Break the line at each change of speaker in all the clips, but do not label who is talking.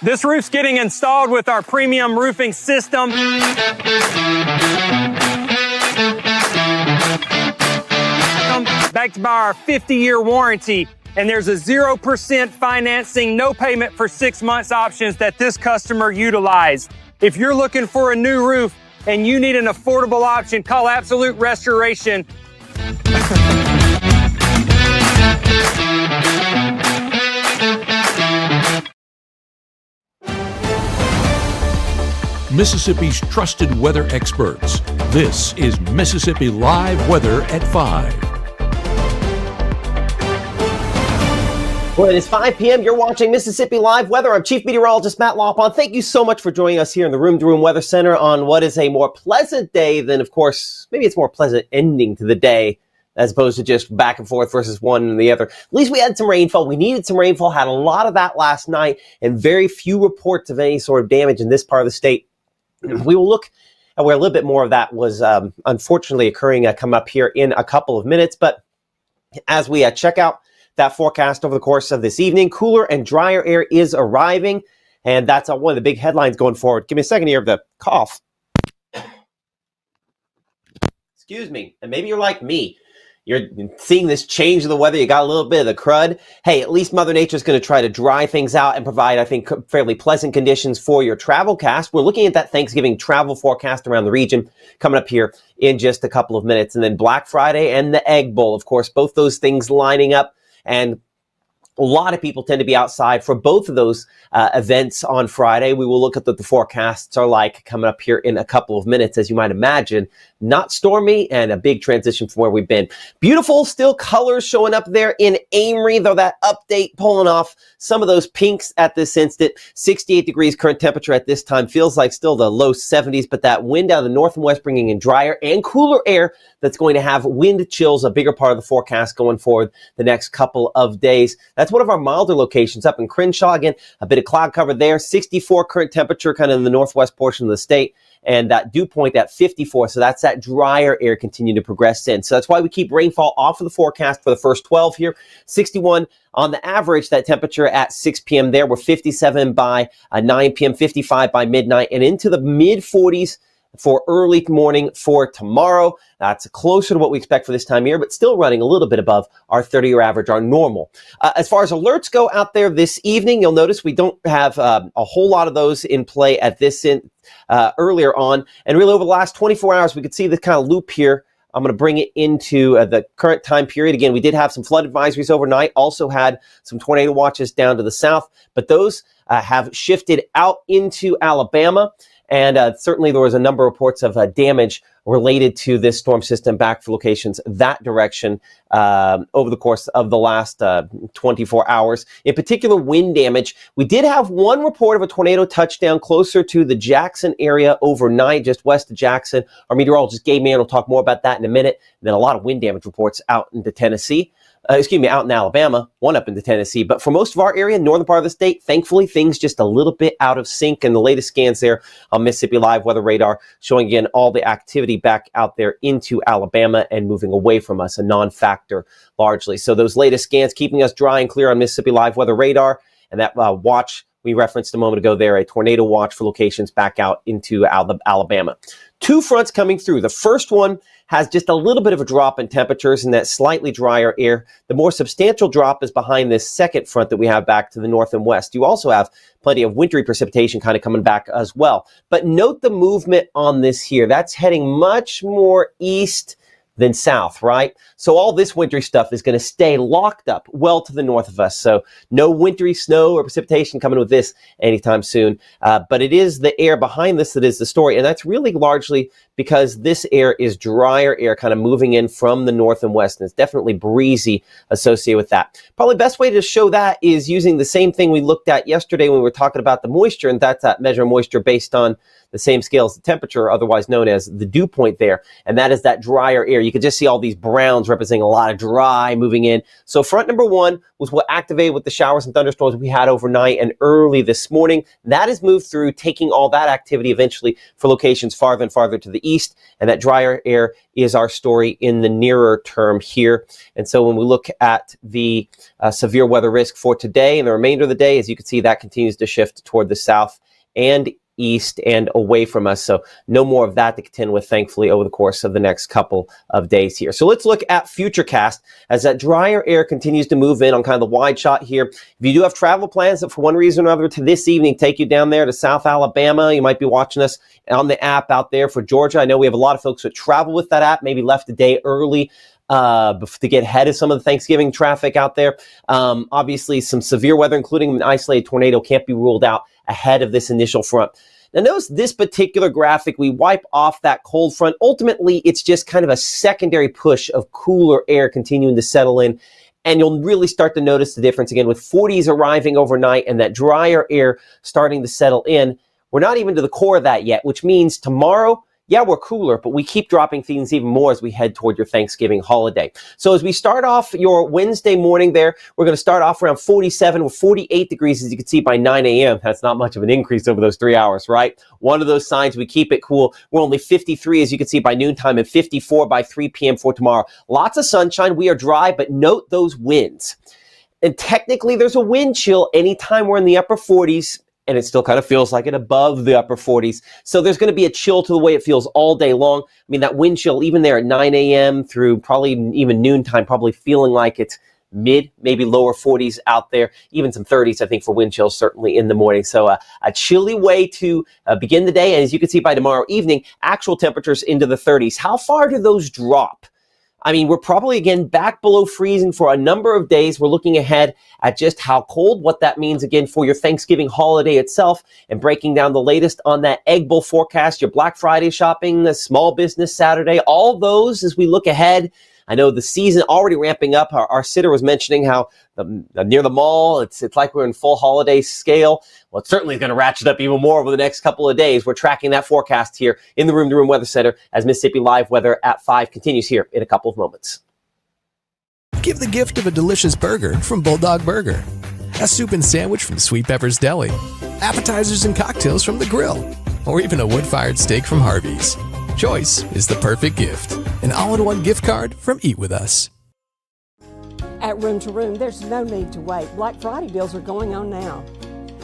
This roof's getting installed with our premium roofing system. Backed by our 50-year warranty. And there's a 0% financing, no payment for 6 months options that this customer utilized. If you're looking for a new roof and you need an affordable option, call Absolute Restoration.
Mississippi's trusted weather experts. This is Mississippi Live Weather at 5.
Well, it is 5 p.m. You're watching Mississippi Live Weather. I'm Chief Meteorologist Matt Lopon. Thank you so much for joining us here in the Room to Room Weather Center on what is a more pleasant day than, of course, maybe it's more pleasant ending to the day as opposed to just back and forth versus one and the other. At least we had some rainfall. We needed some rainfall, had a lot of that last night, and very few reports of any sort of damage in this part of the state. We will look at where a little bit more of that was unfortunately occurring come up here in a couple of minutes. But as we check out that forecast over the course of this evening, cooler and drier air is arriving. And that's one of the big headlines going forward. Give me a second here of the cough. Excuse me. And maybe you're like me. You're seeing this change of the weather. You got a little bit of the crud. Hey, at least Mother Nature's going to try to dry things out and provide, I think, fairly pleasant conditions for your travel cast. We're looking at that Thanksgiving travel forecast around the region coming up here in just a couple of minutes. And then Black Friday and the Egg Bowl, of course, both those things lining up. And a lot of people tend to be outside for both of those events on Friday. We will look at what the forecasts are like coming up here in a couple of minutes, as you might imagine. Not stormy and a big transition from where we've been. Beautiful still colors showing up there in Amory, though that update pulling off some of those pinks at this instant. 68 degrees current temperature at this time. Feels like still the low 70s, but that wind out of the north and west bringing in drier and cooler air that's going to have wind chills, a bigger part of the forecast going forward the next couple of days. That's one of our milder locations up in Crenshaw. Again, a bit of cloud cover there. 64 current temperature kind of in the northwest portion of the state. And that dew point at 54. So that's that drier air continuing to progress in. So that's why we keep rainfall off of the forecast for the first 12 here. 61 on the average, that temperature at 6 p.m. there. We're 57 by 9 p.m., 55 by midnight, and into the mid 40s for early morning for tomorrow. That's closer to what we expect for this time of year, but still running a little bit above our 30-year average, our normal. As far as alerts go out there this evening, you'll notice we don't have a whole lot of those in play at this earlier on. And really over the last 24 hours, we could see this kind of loop here. I'm going to bring it into the current time period. Again, we did have some flood advisories overnight, also had some tornado watches down to the south, but those have shifted out into Alabama. And certainly there was a number of reports of damage related to this storm system back for locations that direction over the course of the last 24 hours. In particular, wind damage. We did have one report of a tornado touchdown closer to the Jackson area overnight, just west of Jackson. Our meteorologist Gabe will talk more about that in a minute. And then a lot of wind damage reports out into Tennessee. Out in Alabama, one up into Tennessee. But for most of our area, northern part of the state, thankfully, things just a little bit out of sync. And the latest scans there on Mississippi Live Weather Radar showing, again, all the activity back out there into Alabama and moving away from us, a non-factor largely. So those latest scans keeping us dry and clear on Mississippi Live Weather Radar. And that watch we referenced a moment ago there, a tornado watch for locations back out into Alabama. Two fronts coming through. The first one has just a little bit of a drop in temperatures in that slightly drier air. The more substantial drop is behind this second front that we have back to the north and west. You also have plenty of wintry precipitation kind of coming back as well. But note the movement on this here. That's heading much more east than south, right? So all this wintry stuff is going to stay locked up well to the north of us. So no wintry snow or precipitation coming with this anytime soon. But it is the air behind this that is the story. And that's really largely because this air is drier air kind of moving in from the north and west. And it's definitely breezy associated with that. Probably best way to show that is using the same thing we looked at yesterday when we were talking about the moisture. And that's that measure of moisture based on the same scale as the temperature, otherwise known as the dew point there. And that is that drier air. You can just see all these browns representing a lot of dry moving in. So front number one was what activated with the showers and thunderstorms we had overnight and early this morning. That has moved through, taking all that activity eventually for locations farther and farther to the east. And that drier air is our story in the nearer term here. And so when we look at the severe weather risk for today and the remainder of the day, as you can see, that continues to shift toward the south and east and away from us. So no more of that to contend with, thankfully, over the course of the next couple of days here. So let's look at Futurecast as that drier air continues to move in on kind of the wide shot here. If you do have travel plans that for one reason or another to this evening take you down there to South Alabama, you might be watching us on the app out there for Georgia. I know we have a lot of folks that travel with that app, maybe left a day early to get ahead of some of the Thanksgiving traffic out there. Obviously, some severe weather, including an isolated tornado, can't be ruled out ahead of this initial front. Now notice this particular graphic, we wipe off that cold front. Ultimately, it's just kind of a secondary push of cooler air continuing to settle in. And you'll really start to notice the difference again with 40s arriving overnight and that drier air starting to settle in. We're not even to the core of that yet, which means tomorrow, yeah, we're cooler, but we keep dropping things even more as we head toward your Thanksgiving holiday. So as we start off your Wednesday morning there, we're going to start off around 47 or 48 degrees, as you can see by 9 a.m. That's not much of an increase over those 3 hours, right? One of those signs we keep it cool. We're only 53, as you can see, by noontime and 54 by 3 p.m. for tomorrow. Lots of sunshine. We are dry, but note those winds. And technically, there's a wind chill anytime we're in the upper 40s. And it still kind of feels like it above the upper 40s. So there's going to be a chill to the way it feels all day long. I mean, that wind chill, even there at 9 a.m. through probably even noontime, probably feeling like it's mid, maybe lower 40s out there, even some 30s, I think, for wind chills, certainly in the morning. So a chilly way to begin the day. And as you can see by tomorrow evening, actual temperatures into the 30s. How far do those drop? I mean, we're probably, again, back below freezing for a number of days. We're looking ahead at just how cold, what that means, again, for your Thanksgiving holiday itself, and breaking down the latest on that Egg Bowl forecast, your Black Friday shopping, the Small Business Saturday, all those as we look ahead. I know the season already ramping up. Our sitter was mentioning how near the mall, it's like we're in full holiday scale. Well, it's certainly going to ratchet up even more over the next couple of days. We're tracking that forecast here in the Room to Room Weather Center as Mississippi Live Weather at 5 continues here in a couple of moments.
Give the gift of a delicious burger from Bulldog Burger, a soup and sandwich from Sweet Pepper's Deli, appetizers and cocktails from The Grill, or even a wood-fired steak from Harvey's. Choice is the perfect gift. An all-in-one gift card from Eat With Us.
At Room to Room, there's no need to wait. Black Friday deals are going on now.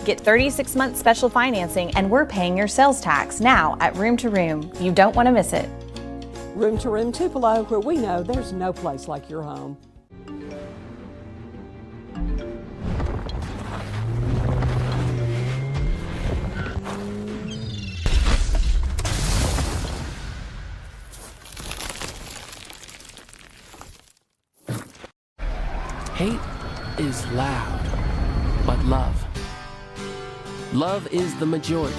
Get 36-month special financing, and we're paying your sales tax now at Room to Room. You don't want to miss it.
Room to Room Tupelo, where we know there's no place like your home.
Hate is loud, but love is the majority.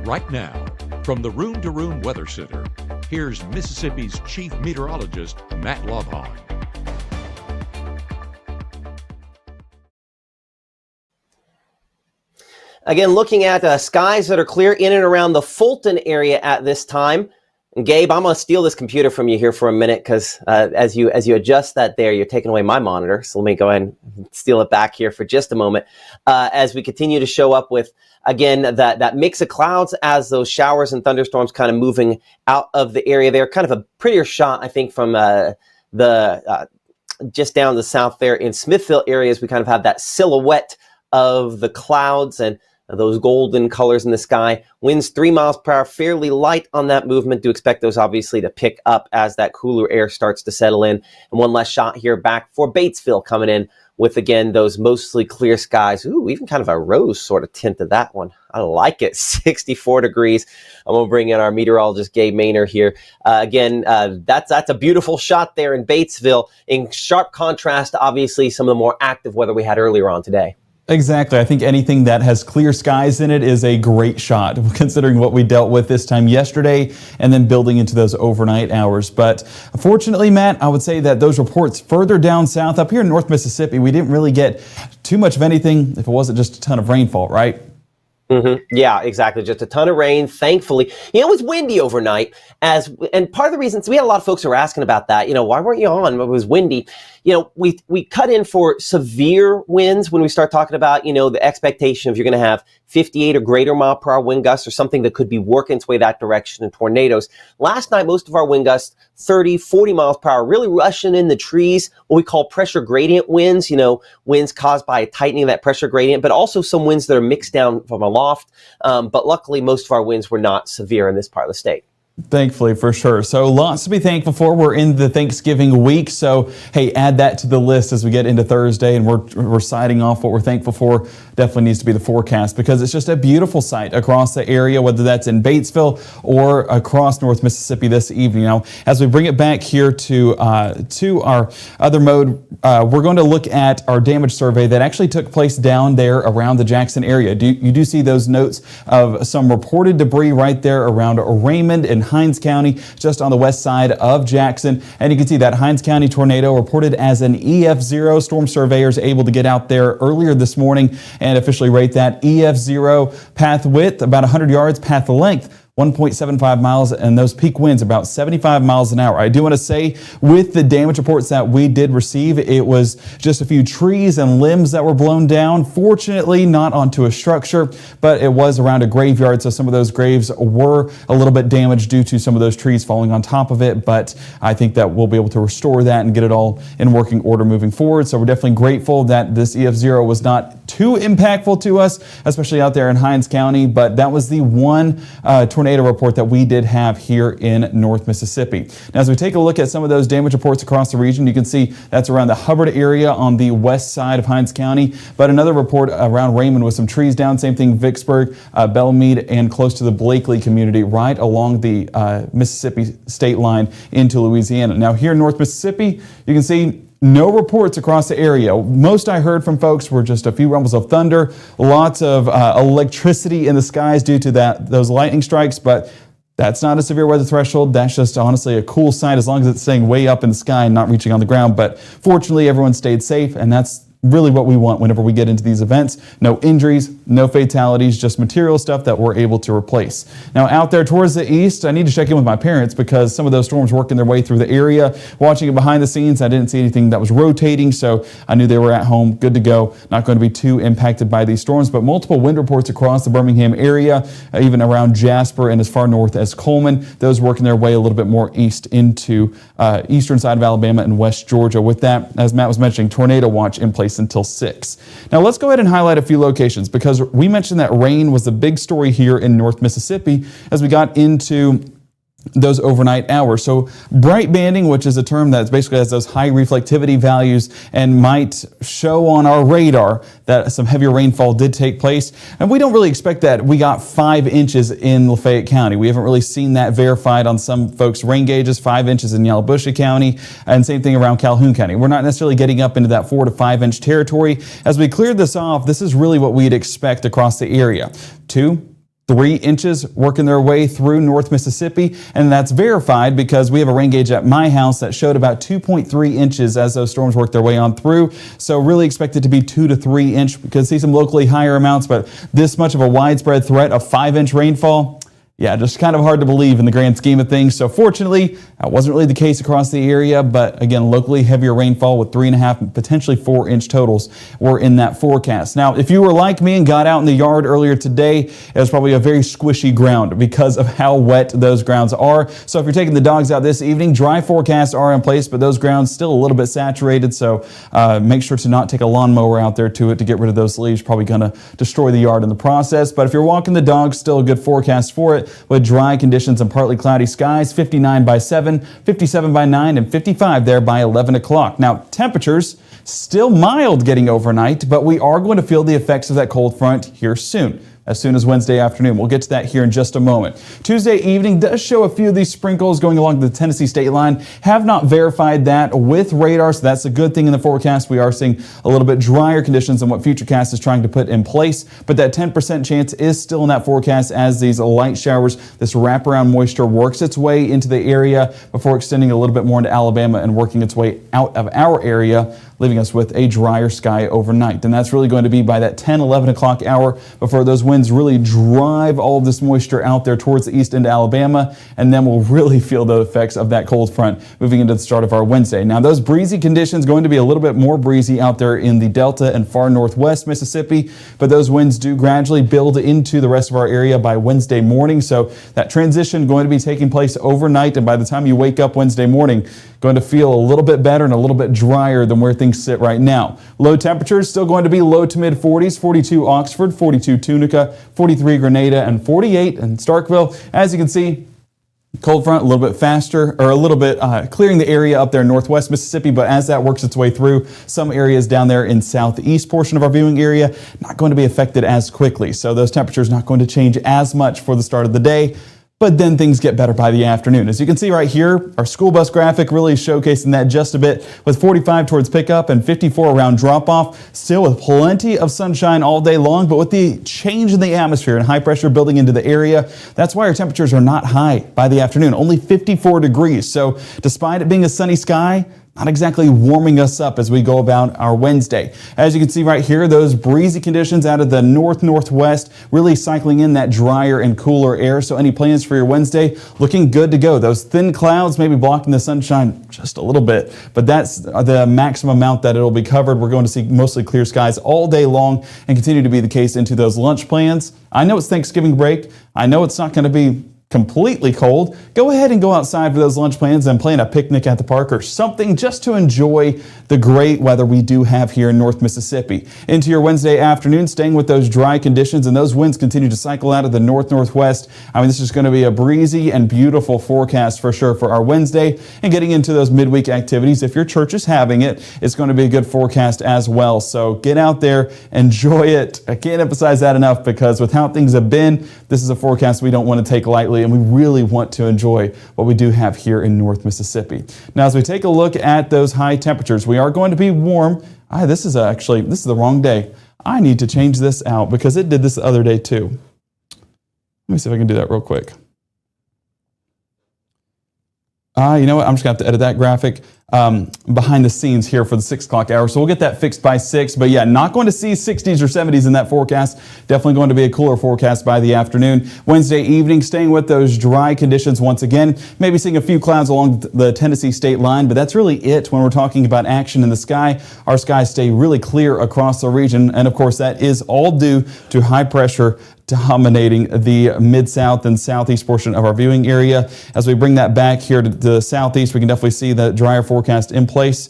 Right now, from the Room to Room Weather Center, here's Mississippi's Chief Meteorologist, Matt Lovhawn.
Again, looking at skies that are clear in and around the Fulton area at this time. And Gabe, I'm going to steal this computer from you here for a minute because as you adjust that there, you're taking away my monitor. So let me go ahead and steal it back here for just a moment as we continue to show up with, again, that mix of clouds as those showers and thunderstorms kind of moving out of the area there. Kind of a prettier shot, I think, from just down the south there in Smithville areas. We kind of have that silhouette of the clouds and those golden colors in the sky. Winds 3 miles per hour, fairly light on that movement. Do expect those obviously to pick up as that cooler air starts to settle in. And one last shot here back for Batesville coming in with, again, those mostly clear skies. Ooh, even kind of a rose sort of tint to that one. I like it. 64 degrees. I'm going to bring in our meteorologist, Gabe Maynor here. That's a beautiful shot there in Batesville, in sharp contrast to, obviously, some of the more active weather we had earlier on today.
Exactly. I think anything that has clear skies in it is a great shot, considering what we dealt with this time yesterday and then building into those overnight hours. But fortunately, Matt, I would say that those reports further down south, up here in North Mississippi, we didn't really get too much of anything if it wasn't just a ton of rainfall, right?
Yeah, exactly. Just a ton of rain, thankfully. It was windy overnight, and part of the reasons we had a lot of folks who were asking about that. Why weren't you on? It was windy. We cut in for severe winds when we start talking about, the expectation of you're going to have 58 or greater mile per hour wind gusts or something that could be working its way that direction in tornadoes. Last night, most of our wind gusts, 30, 40 miles per hour, really rushing in the trees, what we call pressure gradient winds, winds caused by a tightening of that pressure gradient, but also some winds that are mixed down from aloft. But luckily, most of our winds were not severe in this part of the state.
Thankfully, for sure. So lots to be thankful for. We're in the Thanksgiving week. So, hey, add that to the list as we get into Thursday and we're citing off what we're thankful for. Definitely needs to be the forecast because it's just a beautiful sight across the area, whether that's in Batesville or across North Mississippi this evening. Now, as we bring it back here to our other mode, we're going to look at our damage survey that actually took place down there around the Jackson area. You do see those notes of some reported debris right there around Raymond and Hinds County, just on the west side of Jackson. And you can see that Hinds County tornado reported as an EF0. Storm surveyors able to get out there earlier this morning and officially rate that EF0 path width, about 100 yards, path length, 1.75 miles, and those peak winds about 75 miles an hour. I do want to say, with the damage reports that we did receive, it was just a few trees and limbs that were blown down. Fortunately, not onto a structure, but it was around a graveyard, so some of those graves were a little bit damaged due to some of those trees falling on top of it, but I think that we'll be able to restore that and get it all in working order moving forward. So we're definitely grateful that this EF0 was not too impactful to us, especially out there in Hinds County, but that was the one tornado report that we did have here in North Mississippi. Now, as we take a look at some of those damage reports across the region, you can see that's around the Hubbard area on the west side of Hinds County, but another report around Raymond with some trees down, same thing Vicksburg, Belmead, and close to the Blakely community right along the Mississippi state line into Louisiana. Now, here in North Mississippi, you can see no reports across the area. Most I heard from folks were just a few rumbles of thunder, lots of electricity in the skies due to those lightning strikes, but that's not a severe weather threshold. That's just honestly a cool sight as long as it's staying way up in the sky and not reaching on the ground. But fortunately, everyone stayed safe, and that's really what we want whenever we get into these events. No injuries, no fatalities, just material stuff that we're able to replace. Now, out there towards the east, I need to check in with my parents because some of those storms working their way through the area. Watching it behind the scenes, I didn't see anything that was rotating, so I knew they were at home, good to go. Not going to be too impacted by these storms, but multiple wind reports across the Birmingham area, even around Jasper and as far north as Coleman. Those working their way a little bit more east into eastern side of Alabama and West Georgia. With that, as Matt was mentioning, tornado watch in place until 6. Now let's go ahead and highlight a few locations because we mentioned that rain was the big story here in North Mississippi as we got into those overnight hours. So bright banding, which is a term that basically has those high reflectivity values and might show on our radar that some heavier rainfall did take place. And we don't really expect that. We got 5 inches in Lafayette County. We haven't really seen that verified on some folks' rain gauges, 5 inches in Yalobusha County, and same thing around Calhoun County. We're not necessarily getting up into that 4 to 5 inch territory. As we cleared this off, this is really what we'd expect across the area. 2, 3 inches working their way through North Mississippi, and that's verified because we have a rain gauge at my house that showed about 2.3 inches as those storms worked their way on through. So really expect it to be 2 to 3 inch. We could see some locally higher amounts, but this much of a widespread threat of 5 inch rainfall, yeah, just kind of hard to believe in the grand scheme of things. So fortunately, that wasn't really the case across the area, but again, locally heavier rainfall with 3.5, potentially 4 inch totals were in that forecast. Now, if you were like me and got out in the yard earlier today, it was probably a very squishy ground because of how wet those grounds are. So if you're taking the dogs out this evening, dry forecasts are in place, but those grounds still a little bit saturated. So make sure to not take a lawnmower out there to get rid of those leaves. Probably going to destroy the yard in the process. But if you're walking the dogs, still a good forecast for it, with dry conditions and partly cloudy skies, 59 by 7, 57 by 9, and 55 there by 11 o'clock. Now, temperatures still mild getting overnight, but we are going to feel the effects of that cold front here soon. as soon as Wednesday afternoon. We'll get to that here in just a moment. Tuesday evening does show a few of these sprinkles going along the Tennessee state line. Have not verified that with radar, so that's a good thing in the forecast. We are seeing a little bit drier conditions than what Futurecast is trying to put in place, but that 10% chance is still in that forecast as these light showers, this wraparound moisture works its way into the area before extending a little bit more into Alabama and working its way out of our area, leaving us with a drier sky overnight. And that's really going to be by that 10, 11 o'clock hour before those winds really drive all of this moisture out there towards the east into Alabama, and then we'll really feel the effects of that cold front moving into the start of our Wednesday. Now, those breezy conditions going to be a little bit more breezy out there in the Delta and far northwest Mississippi, but those winds do gradually build into the rest of our area by Wednesday morning. So that transition going to be taking place overnight, and by the time you wake up Wednesday morning, going to feel a little bit better and a little bit drier than where things sit right now. Low temperatures still going to be low to mid 40s, 42 Oxford, 42 Tunica, 43 Grenada, and 48 in Starkville. As you can see, cold front a little bit faster, or a little bit clearing the area up there in northwest Mississippi, but as that works its way through, some areas down there in southeast portion of our viewing area not going to be affected as quickly. So those temperatures not going to change as much for the start of the day. But then things get better by the afternoon. As you can see right here, our school bus graphic really showcasing that just a bit, with 45 towards pickup and 54 around drop-off. Still with plenty of sunshine all day long, but with the change in the atmosphere and high pressure building into the area, that's why our temperatures are not high by the afternoon, only 54 degrees. So despite it being a sunny sky, not exactly warming us up as we go about our Wednesday. As you can see right here, those breezy conditions out of the northwest really cycling in that drier and cooler air. So any plans for your Wednesday looking good to go. Those thin clouds maybe blocking the sunshine just a little bit, but that's the maximum amount that it'll be covered. We're going to see mostly clear skies all day long and continue to be the case into those lunch plans. I know it's Thanksgiving break. I know it's not going to be completely cold. Go ahead and go outside for those lunch plans and plan a picnic at the park or something just to enjoy the great weather we do have here in North Mississippi. Into your Wednesday afternoon, staying with those dry conditions, and those winds continue to cycle out of the northwest. I mean, this is going to be a breezy and beautiful forecast for sure for our Wednesday. And getting into those midweek activities, if your church is having it, it's going to be a good forecast as well. So get out there, enjoy it. I can't emphasize that enough, because with how things have been, this is a forecast we don't want to take lightly, and we really want to enjoy what we do have here in North Mississippi. Now, as we take a look at those high temperatures, we are going to be warm. This is the wrong day. I need to change this out because it did this the other day too. Let me see if I can do that real quick. You know what? I'm just going to have to edit that graphic behind the scenes here for the 6 o'clock hour. So we'll get that fixed by 6. But yeah, not going to see 60s or 70s in that forecast. Definitely going to be a cooler forecast by the afternoon. Wednesday evening, staying with those dry conditions once again. Maybe seeing a few clouds along the Tennessee state line, but that's really it when we're talking about action in the sky. Our skies stay really clear across the region. And of course, that is all due to high pressure dominating the mid-south and southeast portion of our viewing area. As we bring that back here to the southeast, we can definitely see that drier forecast in place.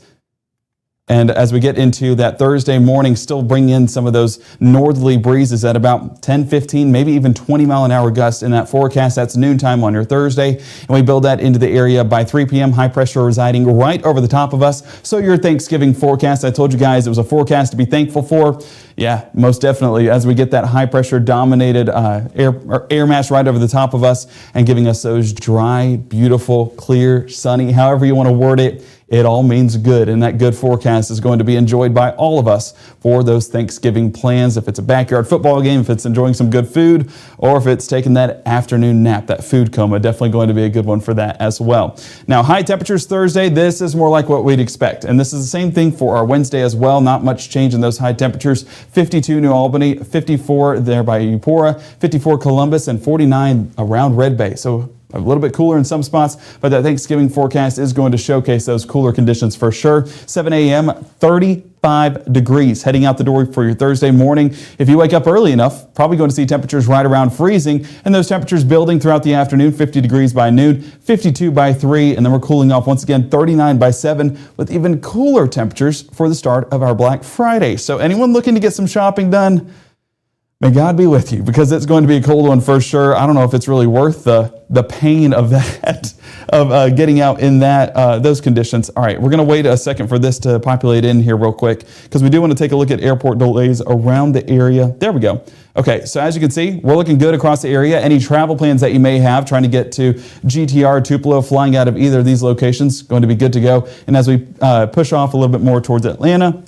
And as we get into that Thursday morning, still bring in some of those northerly breezes at about 10, 15, maybe even 20 mile an hour gusts in that forecast. That's noontime on your Thursday. And we build that into the area by 3 p.m. High pressure residing right over the top of us. So your Thanksgiving forecast, I told you guys it was a forecast to be thankful for. Yeah, most definitely. As we get that high pressure dominated air mass right over the top of us and giving us those dry, beautiful, clear, sunny, however you want to word it, it all means good, and that good forecast is going to be enjoyed by all of us for those Thanksgiving plans. If it's a backyard football game, if it's enjoying some good food, or if it's taking that afternoon nap, that food coma, definitely going to be a good one for that as well. Now, high temperatures Thursday, this is more like what we'd expect, and this is the same thing for our Wednesday as well. Not much change in those high temperatures. 52 New Albany, 54 there by Eupora, 54 Columbus, and 49 around Red Bay. So a little bit cooler in some spots, but that Thanksgiving forecast is going to showcase those cooler conditions for sure. 7 a.m., 35 degrees heading out the door for your Thursday morning. If you wake up early enough, probably going to see temperatures right around freezing, and those temperatures building throughout the afternoon. 50 degrees by noon, 52 by 3, and then we're cooling off once again 39 by 7, with even cooler temperatures for the start of our Black Friday. So anyone looking to get some shopping done, May God be with you, because it's going to be a cold one for sure. I don't know if it's really worth the pain of that, of getting out in those conditions. All right, we're going to wait a second for this to populate in here real quick, because we do want to take a look at airport delays around the area. There we go. Okay, so as you can see, we're looking good across the area. Any travel plans that you may have trying to get to GTR, Tupelo, flying out of either of these locations, going to be good to go. And as we push off a little bit more towards Atlanta,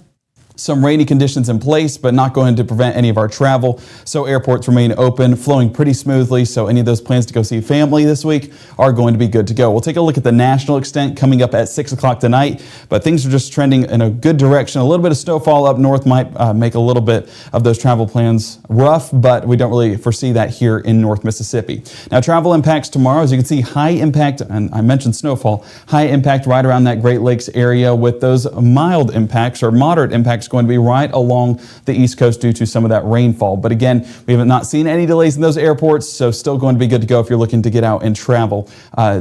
some rainy conditions in place, but not going to prevent any of our travel. So airports remain open, flowing pretty smoothly. So any of those plans to go see family this week are going to be good to go. We'll take a look at the national extent coming up at 6 o'clock tonight, but things are just trending in a good direction. A little bit of snowfall up north might make a little bit of those travel plans rough, but we don't really foresee that here in North Mississippi. Now, travel impacts tomorrow, as you can see, high impact, and I mentioned snowfall, high impact right around that Great Lakes area, with those mild impacts or moderate impacts going to be right along the East Coast due to some of that rainfall. But again, we have not seen any delays in those airports, so still going to be good to go if you're looking to get out and travel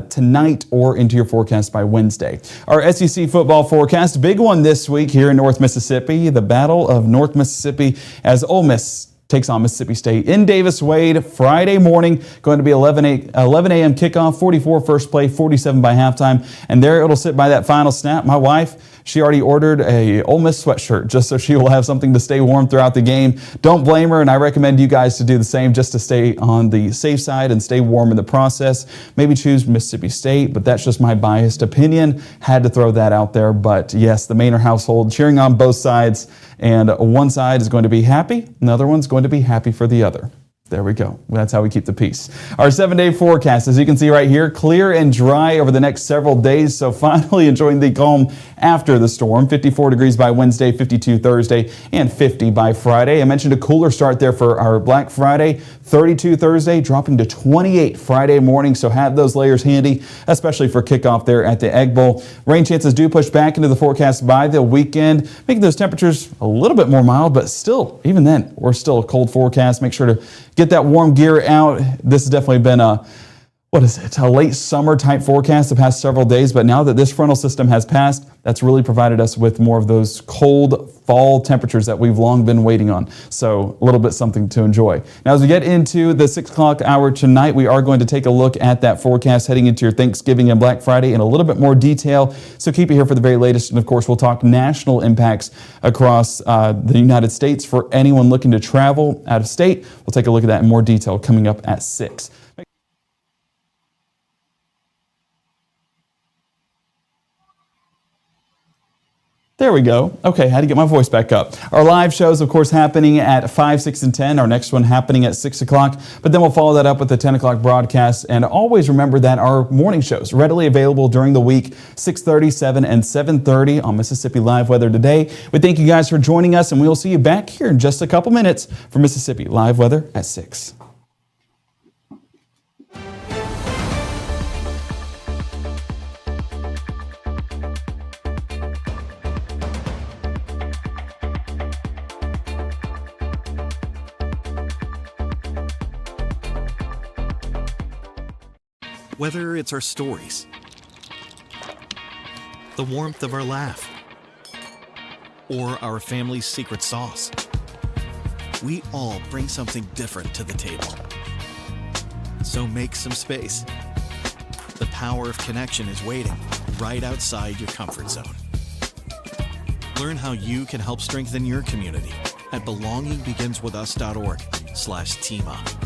tonight or into your forecast by Wednesday. Our SEC football forecast, big one this week here in North Mississippi, the Battle of North Mississippi as Ole Miss takes on Mississippi State in Davis Wade Friday morning. Going to be 11 a.m. kickoff, 44 first play, 47 by halftime. And there it'll sit by that final snap. My wife, she already ordered a Ole Miss sweatshirt just so she will have something to stay warm throughout the game. Don't blame her, and I recommend you guys to do the same just to stay on the safe side and stay warm in the process. Maybe choose Mississippi State, but that's just my biased opinion. Had to throw that out there. But yes, the Maynard household cheering on both sides, and one side is going to be happy, another one's going to be happy for the other. There we go. That's how we keep the peace. Our 7-day forecast, as you can see right here, clear and dry over the next several days. So finally enjoying the calm after the storm. 54 degrees by Wednesday, 52 Thursday, and 50 by Friday. I mentioned a cooler start there for our Black Friday. 32 Thursday, dropping to 28 Friday morning. So have those layers handy, especially for kickoff there at the Egg Bowl. Rain chances do push back into the forecast by the weekend, making those temperatures a little bit more mild, but still, even then, we're still a cold forecast. Make sure to get that warm gear out. This has definitely been a late summer type forecast the past several days, but now that this frontal system has passed, that's really provided us with more of those cold fall temperatures that we've long been waiting on. So a little bit something to enjoy. Now, as we get into the 6 o'clock hour tonight, we are going to take a look at that forecast heading into your Thanksgiving and Black Friday in a little bit more detail. So keep it here for the very latest. And of course, we'll talk national impacts across the United States for anyone looking to travel out of state. We'll take a look at that in more detail coming up at 6. There we go. Okay, had to get my voice back up. Our live shows, of course, happening at 5, 6, and 10. Our next one happening at 6 o'clock. But then we'll follow that up with the 10 o'clock broadcast. And always remember that our morning shows readily available during the week, 6:30, 7, and 7:30 on Mississippi Live Weather Today. We thank you guys for joining us, and we will see you back here in just a couple minutes for Mississippi Live Weather at 6.
Whether it's our stories, the warmth of our laugh, or our family's secret sauce, we all bring something different to the table. So make some space. The power of connection is waiting right outside your comfort zone. Learn how you can help strengthen your community at belongingbeginswithus.org/teamup.